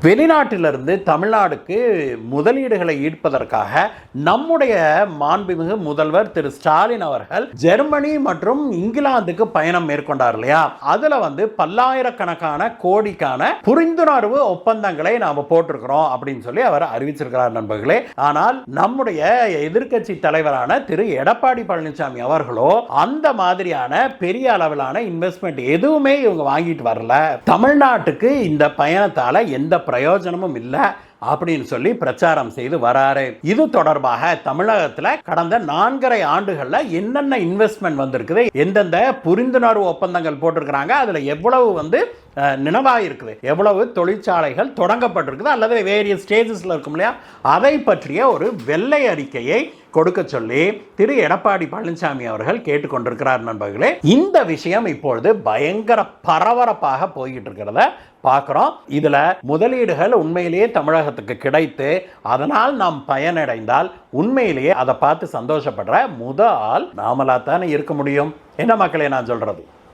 வெளிநாட்டிலிருந்து தமிழ்நாடுக்கு முதலீடுகளை ஈர்ப்பதற்காக நம்முடைய மாண்புமிகு முதல்வர் திரு ஸ்டாலின் அவர்கள் ஜெர்மனி மற்றும் இங்கிலாந்துக்கு பயணம் மேற்கொண்டார் இல்லையா? அதுல பல்லாயிரக்கணக்கான கோடிக்கான புரிந்துணர்வு ஒப்பந்தங்களை நாம போட்டிருக்கிறோம் அப்படின்னு சொல்லி அவர் அறிவிச்சிருக்கிறார் நண்பர்களே. ஆனால் நம்முடைய எதிர்க்கட்சி தலைவரான திரு எடப்பாடி பழனிசாமி அவர்களோ அந்த மாதிரியான பெரிய அளவிலான இன்வெஸ்ட்மெண்ட் எதுவுமே இவங்க வாங்கிட்டு வரல. தமிழ்நாட்டுக்கு இந்த பயணத்தால எந்த பிரயோஜனமும் இல்லை அப்படின்னு சொல்லி பிரச்சாரம் செய்து வராரு. இது தொடர்பாக தமிழகத்தில் கடந்த 4.5 ஆண்டுகள்ல என்னென்ன இன்வெஸ்ட்மெண்ட் வந்திருக்குது, எந்தெந்த புரிந்துணர்வு ஒப்பந்தங்கள் போட்டிருக்கிறாங்க, அதுல எவ்வளவு நினைவாக இருக்குது, எவ்வளவு தொழிற்சாலைகள் தொடங்கப்பட்டிருக்குது அல்லது வேரியஸ் ஸ்டேஜஸ்ல இருக்கும் இல்லையா, அதை பற்றிய ஒரு வெள்ளை அறிக்கையை கொடுக்க சொல்லி திரு எடப்பாடி பழனிசாமி அவர்கள் கேட்டுக்கொண்டிருக்கிறார் நண்பர்களே. இந்த விஷயம் இப்பொழுது பயங்கர பரபரப்பாக போய்கிட்டு இருக்கிறத பார்க்கிறோம். இதுல முதலீடுகள் உண்மையிலேயே தமிழகத்துக்கு கிடைத்து அதனால் நாம் பயனடைந்தால் உண்மையிலேயே அதை பார்த்து சந்தோஷப்படுற ஆள் நாமளா தானே இருக்க முடியும். என்ன மக்களே நான் சொல்றது?